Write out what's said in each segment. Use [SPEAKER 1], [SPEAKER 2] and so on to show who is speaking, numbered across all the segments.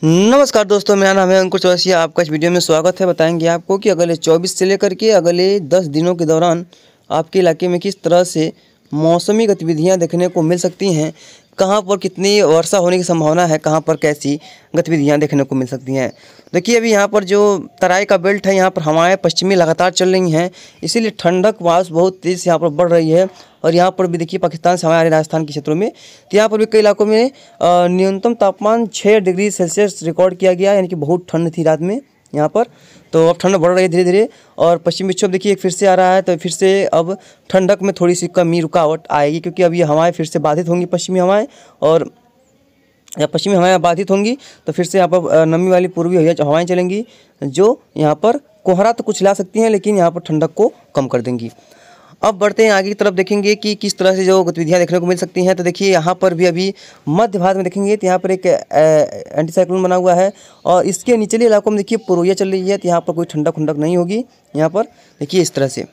[SPEAKER 1] नमस्कार दोस्तों, मेरा नाम है अंकुर चौरसिया। आपका इस वीडियो में स्वागत है। बताएंगे आपको कि अगले 24 से लेकर के अगले 10 दिनों के दौरान आपके इलाके में किस तरह से मौसमी गतिविधियां देखने को मिल सकती हैं, कहां पर कितनी वर्षा होने की संभावना है, कहां पर कैसी गतिविधियां देखने को मिल सकती हैं। देखिए, अभी यहां पर जो तराई का बेल्ट है, यहां पर हवाएं पश्चिमी लगातार चल रही हैं, इसीलिए ठंडक वास बहुत तेज़ से यहाँ पर बढ़ रही है। और यहाँ पर भी देखिए, पाकिस्तान से हमारे राजस्थान के क्षेत्रों में, तो यहाँ पर भी कई इलाकों में न्यूनतम तापमान 6 डिग्री सेल्सियस रिकॉर्ड किया गया, यानी कि बहुत ठंड थी रात में यहाँ पर। तो अब ठंड बढ़ रही है धीरे धीरे। और पश्चिमी विक्षोभ देखिए फिर से आ रहा है, तो फिर से अब ठंडक में थोड़ी सी कमी रुकावट आएगी, क्योंकि अब ये हवाएं फिर से बाधित होंगी, पश्चिमी हवाएं। और जब पश्चिमी हवाएं बाधित होंगी तो फिर से यहाँ पर नमी वाली पूर्वी हवाएं चलेंगी, जो यहाँ पर कोहरा तो कुछ ला सकती हैं, लेकिन यहाँ पर ठंडक को कम कर देंगी। अब बढ़ते हैं आगे की तरफ, देखेंगे कि किस तरह से जो गतिविधियां देखने को मिल सकती हैं। तो देखिए, यहाँ पर भी अभी मध्य भारत में देखेंगे तो यहाँ पर एक एंटी साइक्लोन बना हुआ है, और इसके निचले इलाकों में देखिए पूर्वइया चल रही है, तो यहाँ पर कोई ठंडक नहीं होगी। यहाँ पर देखिए इस तरह से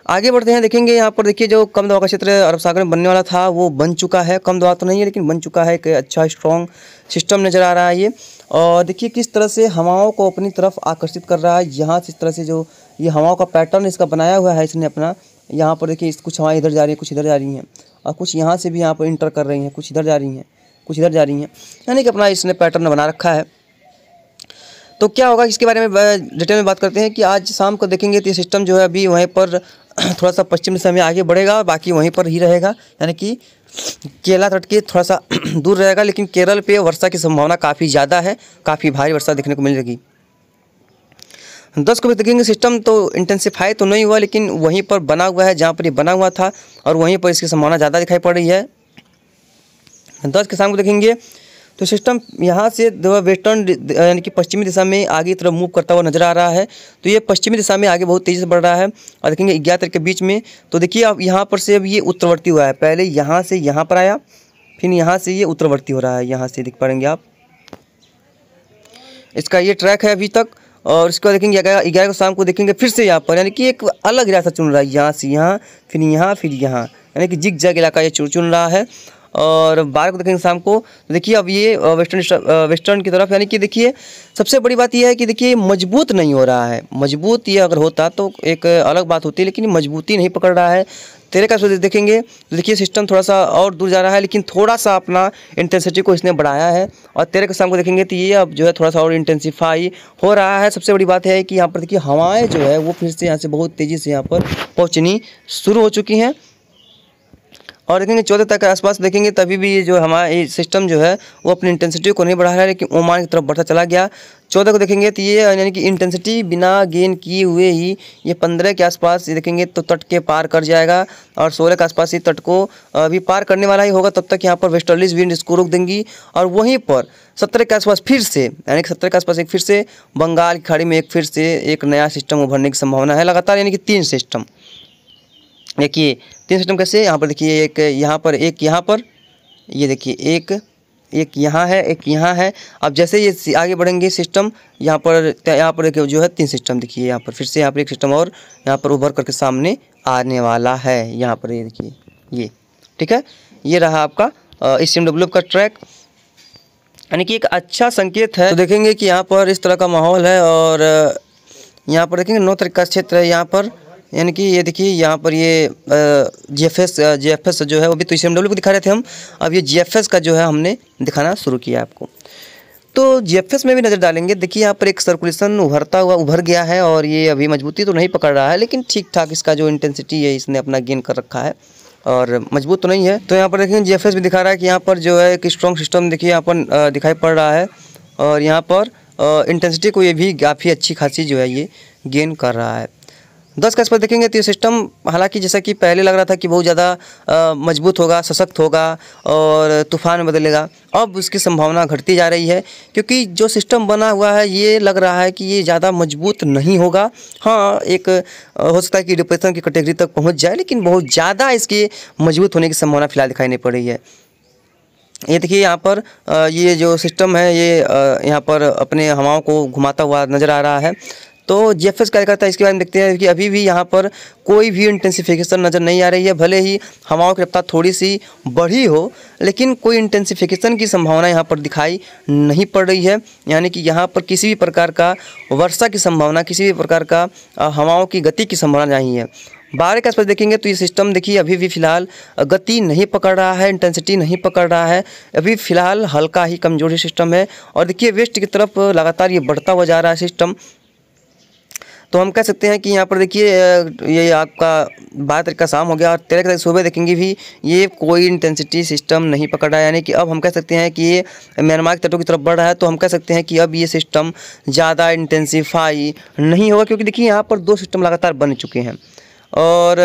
[SPEAKER 1] आगे बढ़ते हैं, देखेंगे यहाँ पर देखिए जो कम दबाव का क्षेत्र अरब सागर में बनने वाला था वो बन चुका है। कम दबाव तो नहीं है, लेकिन बन चुका है। एक अच्छा स्ट्रॉन्ग सिस्टम नज़र आ रहा है ये। और देखिए किस तरह से हवाओं को अपनी तरफ आकर्षित कर रहा है। यहाँ से इस तरह से जो ये हवाओं का पैटर्न इसका बनाया हुआ है इसने अपना, यहाँ पर देखिए कुछ हवाएं इधर जा रही हैं, कुछ इधर जा रही हैं, और कुछ यहाँ से भी यहाँ पर इंटर कर रही हैं, कुछ इधर जा रही हैं, कुछ इधर जा रही हैं, यानी कि अपना इसने पैटर्न बना रखा है। तो क्या होगा इसके बारे में डिटेल में बात करते हैं कि आज शाम को देखेंगे तो ये सिस्टम जो है अभी वहीं पर थोड़ा सा पश्चिम दिशा में आगे बढ़ेगा, और बाकी वहीं पर ही रहेगा, यानी कि केरला तट के थोड़ा सा दूर रहेगा। लेकिन केरल पे वर्षा की संभावना काफ़ी ज़्यादा है, काफ़ी भारी वर्षा देखने को मिलेगी। 10 को भी देखेंगे सिस्टम तो इंटेंसिफाई तो नहीं हुआ, लेकिन वहीं पर बना हुआ है जहाँ पर ये बना हुआ था, और वहीं पर इसकी संभावना ज़्यादा दिखाई पड़ रही है। 10 के शाम को देखेंगे तो सिस्टम यहाँ से वेस्टर्न यानी कि पश्चिमी दिशा में आगे की तरफ मूव करता हुआ नजर आ रहा है। तो ये पश्चिमी दिशा में आगे बहुत तेज़ी से बढ़ रहा है, और देखेंगे 11 तारीख के बीच में। तो देखिए अब यहाँ पर से अब ये उत्तरवर्ती हुआ है, पहले यहाँ से यहाँ पर आया, फिर यहाँ से ये उत्तरवर्ती हो रहा है, यहाँ से देख पाएंगे आप, इसका ये ट्रैक है अभी तक। और इसके बाद देखेंगे 11 को शाम को देखेंगे फिर से यहाँ पर, यानी कि एक अलग रास्ता चुन रहा है, यहाँ से यहाँ, फिर यहाँ, फिर यहाँ, यानी कि जिग जैग इलाका ये चुन रहा है। और 12 को देखेंगे शाम को, तो देखिए अब ये वेस्टर्न की तरफ, यानी कि देखिए सबसे बड़ी बात यह है कि देखिए मजबूत नहीं हो रहा है। मजबूत ये अगर होता तो एक अलग बात होती है, लेकिन मजबूती नहीं पकड़ रहा है। 13 का देखेंगे तो देखिए सिस्टम थोड़ा सा और दूर जा रहा है, लेकिन थोड़ा सा अपना इंटेंसिटी को इसने बढ़ाया है। और 13 के शाम को देखेंगे तो ये अब जो है थोड़ा सा और इंटेंसिफाई हो रहा है। सबसे बड़ी बात है कि यहाँ पर देखिए हवाएं जो है वो फिर से यहाँ से बहुत तेज़ी से यहाँ पर पहुँचनी शुरू हो चुकी हैं। और देखेंगे 14 तक के आसपास देखेंगे तभी भी ये जो हमारा ये सिस्टम जो है वो अपनी इंटेंसिटी को नहीं बढ़ा रहा है, लेकिन ओमान की तरफ बढ़ता चला गया। 14 को देखेंगे तो ये यानी कि इंटेंसिटी बिना गेन किए हुए ही ये 15 के आसपास देखेंगे तो तट के पार कर जाएगा, और 16 के आसपास ही तट को भी पार करने वाला ही होगा। तब तक यहाँ पर वेस्टर्लीज विंड इसको रोक देंगी, और वहीं पर 17 के आसपास फिर से, यानी कि 17 के आसपास एक फिर से बंगाल की खाड़ी में एक फिर से एक नया सिस्टम उभरने की संभावना है लगातार, यानी कि 3 सिस्टम। देखिए 3 सिस्टम कैसे, यहाँ पर देखिए एक यहाँ पर, एक यहाँ पर, ये देखिए एक यहाँ है, एक यहाँ है। अब जैसे ये आगे बढ़ेंगे सिस्टम यहाँ पर एक जो है 3 सिस्टम, देखिए यहाँ पर फिर से यहाँ पर एक सिस्टम और यहाँ पर उभर करके सामने आने वाला है। यहाँ पर ये देखिए, ये ठीक है, ये रहा आपका SMW का ट्रैक, यानी कि एक अच्छा संकेत है। तो देखेंगे कि यहाँ पर इस तरह का माहौल है, और यहाँ पर देखेंगे 9 तारीख का क्षेत्र है यहाँ पर, यानी कि ये देखिए यहाँ पर ये GFS जो है वो भी तो SMW को दिखा रहे थे हम, अब ये GFS का जो है हमने दिखाना शुरू किया आपको। तो GFS में भी नज़र डालेंगे, देखिए यहाँ पर एक सर्कुलेशन उभर गया है, और ये अभी मजबूती तो नहीं पकड़ रहा है, लेकिन ठीक ठाक इसका जो इंटेंसिटी है इसने अपना गेन कर रखा है, और मजबूत तो नहीं है। तो यहाँ पर देखेंगे GFS भी दिखा रहा है कि यहाँ पर जो है एक स्ट्रॉन्ग सिस्टम देखिए यहाँ पर दिखाई पड़ रहा है, और यहाँ पर इंटेंसिटी को ये भी काफ़ी अच्छी खासी जो है ये गेन कर रहा है। 10 के आसपास देखेंगे तो ये सिस्टम हालांकि जैसा कि पहले लग रहा था कि बहुत ज़्यादा मजबूत होगा, सशक्त होगा और तूफान में बदलेगा, अब उसकी संभावना घटती जा रही है, क्योंकि जो सिस्टम बना हुआ है ये लग रहा है कि ये ज़्यादा मजबूत नहीं होगा। हाँ, एक हो सकता है कि डिप्रेशन की कैटेगरी तक पहुँच जाए, लेकिन बहुत ज़्यादा इसके मजबूत होने की संभावना फिलहाल दिखाई नहीं पड़ रही है। ये देखिए यहाँ पर ये जो सिस्टम है ये यहाँ पर अपने हवाओं को घुमाता हुआ नज़र आ रहा है। तो जीएफएस क्या करता है इसके बारे में देखते हैं कि अभी भी यहाँ पर कोई भी इंटेंसिफिकेशन नज़र नहीं आ रही है। भले ही हवाओं की रफ्तार थोड़ी सी बढ़ी हो, लेकिन कोई इंटेंसिफिकेशन की संभावना यहाँ पर दिखाई नहीं पड़ रही है। यानी कि यहाँ पर किसी भी प्रकार का वर्षा की संभावना, किसी भी प्रकार का हवाओं की गति की संभावना नहीं है। 12 के आसपास देखेंगे तो ये सिस्टम देखिए अभी भी फ़िलहाल गति नहीं पकड़ रहा है, इंटेंसिटी नहीं पकड़ रहा है, अभी फ़िलहाल हल्का ही कमजोरी सिस्टम है। और देखिए वेस्ट की तरफ लगातार ये बढ़ता हुआ जा रहा है सिस्टम। तो हम कह सकते हैं कि यहाँ पर देखिए ये आपका 12 तारीख का शाम हो गया और 13 तारीख सुबह देखेंगे भी ये कोई इंटेंसिटी सिस्टम नहीं पकड़ रहा है। यानी कि अब हम कह सकते हैं कि ये म्यांमार के तटों की तरफ बढ़ रहा है। तो हम कह सकते हैं कि अब ये सिस्टम ज़्यादा इंटेंसीफाई नहीं होगा, क्योंकि देखिए यहाँ पर 2 सिस्टम लगातार बन चुके हैं। और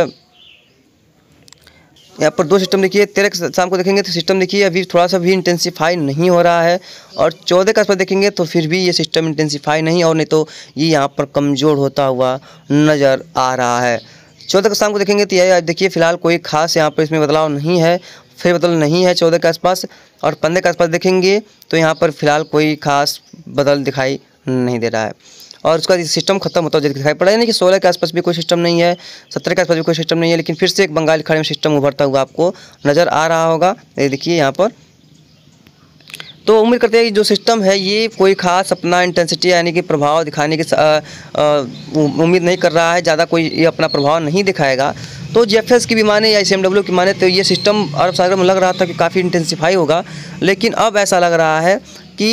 [SPEAKER 1] यहाँ पर 2 सिस्टम देखिए 13 शाम को देखेंगे तो सिस्टम देखिए अभी थोड़ा सा भी इंटेंसीफाई नहीं हो रहा है। और 14 के आसपास देखेंगे तो फिर भी ये सिस्टम इंटेंसीफाई नहीं, और नहीं तो ये यहाँ पर कमज़ोर होता हुआ नज़र आ रहा है। 14 को शाम को देखेंगे तो यह देखिए फ़िलहाल कोई खास यहाँ पर इसमें बदलाव नहीं है, फिर बदल नहीं है 14 के आसपास। और 15 के आसपास देखेंगे तो यहाँ पर फ़िलहाल कोई खास बदल दिखाई नहीं दे रहा है। और उसका सिस्टम खत्म होता हुआ दिखाई पड़ा है। यानी कि 16 के आसपास भी कोई सिस्टम नहीं है, 17 के आसपास भी कोई सिस्टम नहीं है, लेकिन फिर से एक बंगाल खाड़ी में सिस्टम उभरता हुआ आपको नज़र आ रहा होगा। ये देखिए यहाँ पर। तो उम्मीद करते हैं कि जो सिस्टम है ये कोई खास अपना इंटेंसिटी यानी कि प्रभाव दिखाने की उम्मीद नहीं कर रहा है, ज़्यादा कोई ये अपना प्रभाव नहीं दिखाएगा। तो जीएफएस की भी माने या ICMW की माने तो ये सिस्टम अरब सागर में लग रहा था कि काफ़ी इंटेंसिफाई होगा, लेकिन अब ऐसा लग रहा है कि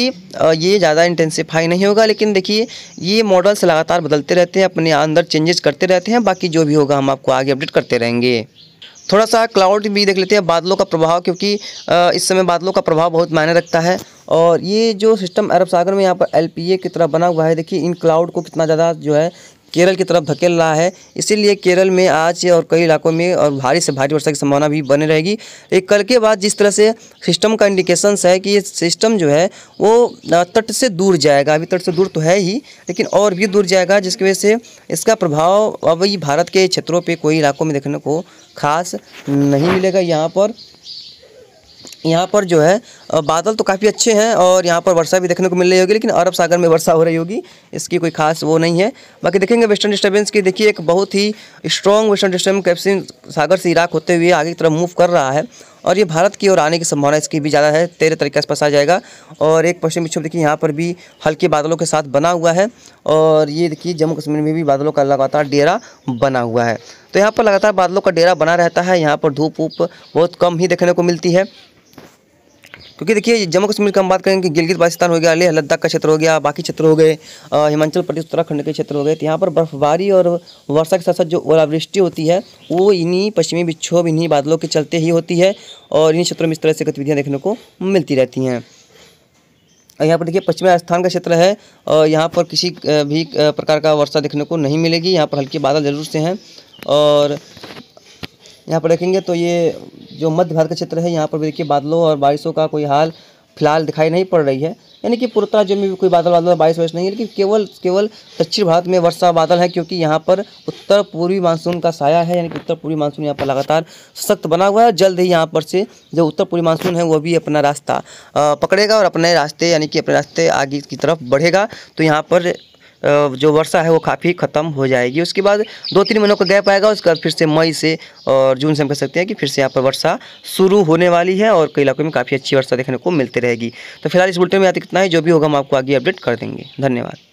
[SPEAKER 1] ये ज़्यादा इंटेंसिफाई नहीं होगा। लेकिन देखिए ये मॉडल्स लगातार बदलते रहते हैं, अपने अंदर चेंजेस करते रहते हैं। बाकी जो भी होगा हम आपको आगे अपडेट करते रहेंगे। थोड़ा सा क्लाउड भी देख लेते हैं, बादलों का प्रभाव, क्योंकि इस समय बादलों का प्रभाव बहुत मायने रखता है। और ये जो सिस्टम अरब सागर में यहाँ पर LPA की तरह बना हुआ है, देखिए इन क्लाउड को कितना ज़्यादा जो है केरल की तरफ धकेल रहा है। इसीलिए केरल में आज और कई इलाकों में और भारी से भारी वर्षा की संभावना भी बनी रहेगी। एक कल के बाद जिस तरह से सिस्टम का इंडिकेशंस है कि ये सिस्टम जो है वो तट से दूर जाएगा, अभी तट से दूर तो है ही, लेकिन और भी दूर जाएगा, जिसकी वजह से इसका प्रभाव अभी भारत के क्षेत्रों पे कोई इलाकों में देखने को खास नहीं मिलेगा। यहाँ पर जो है बादल तो काफ़ी अच्छे हैं और यहाँ पर वर्षा भी देखने को मिल रही होगी, लेकिन अरब सागर में वर्षा हो रही होगी, इसकी कोई खास वो नहीं है। बाकी देखेंगे वेस्टर्न डिस्टर्बेंस की, देखिए एक बहुत ही स्ट्रॉन्ग वेस्टर्न डिस्टर्बेंस कैप्सिन सागर से इराक होते हुए आगे की तरफ मूव कर रहा है और ये भारत की ओर आने की संभावना इसकी भी ज़्यादा है। 13 तारीख के आसपास आ जाएगा। और एक पश्चिमी विक्षोभ देखिए यहाँ पर भी हल्के बादलों के साथ बना हुआ है। और ये देखिए जम्मू कश्मीर में भी बादलों का लगातार डेरा बना हुआ है। तो यहाँ पर लगातार बादलों का डेरा बना रहता है। यहाँ पर धूप बहुत कम ही देखने को मिलती है, क्योंकि देखिए जम्मू कश्मीर की हम बात करें कि गिलगित बाल्टिस्तान हो गया, लेह लद्दाख का क्षेत्र हो गया, बाकी क्षेत्र हो गए, हिमाचल प्रदेश उत्तराखंड के क्षेत्र हो गए, तो यहाँ पर बर्फबारी और वर्षा के साथ साथ जो ओलावृष्टि होती है वो इन्हीं पश्चिमी विक्षोभ, इन्हीं बादलों के चलते ही होती है। और इन्हीं क्षेत्रों में इस तरह से गतिविधियाँ देखने को मिलती रहती हैं। यहाँ पर देखिए पश्चिमी राजस्थान का क्षेत्र है और यहाँ पर किसी भी प्रकार का वर्षा देखने को नहीं मिलेगी। यहाँ पर हल्के बादल जरूर से हैं। और यहाँ पर देखेंगे तो ये जो मध्य भारत का क्षेत्र है, यहाँ पर भी देखिए बादलों और बारिशों का कोई हाल फिलहाल दिखाई नहीं पड़ रही है। यानी कि पूर्वोत्तर राज्यों में भी कोई बादल बारिश नहीं है, लेकिन केवल दक्षिण भारत में वर्षा बादल है, क्योंकि यहाँ पर उत्तर पूर्वी मानसून का साया है। यानी कि उत्तर पूर्वी मानसून यहाँ पर लगातार सख्त बना हुआ है। जल्द ही यहाँ पर से जो उत्तर पूर्वी मानसून है वो भी अपना रास्ता पकड़ेगा और अपने रास्ते यानी कि अपने रास्ते आगे की तरफ बढ़ेगा। तो यहाँ पर जो वर्षा है वो काफ़ी ख़त्म हो जाएगी। उसके बाद 2-3 महीनों का गैप आएगा। उसके बाद फिर से मई से और जून से हम कह सकते हैं कि फिर से यहाँ पर वर्षा शुरू होने वाली है और कई इलाकों में काफ़ी अच्छी वर्षा देखने को मिलती रहेगी। तो फिलहाल इस बुलेटिन में यहाँ तक इतना ही। जो भी होगा हम आपको आगे अपडेट कर देंगे। धन्यवाद।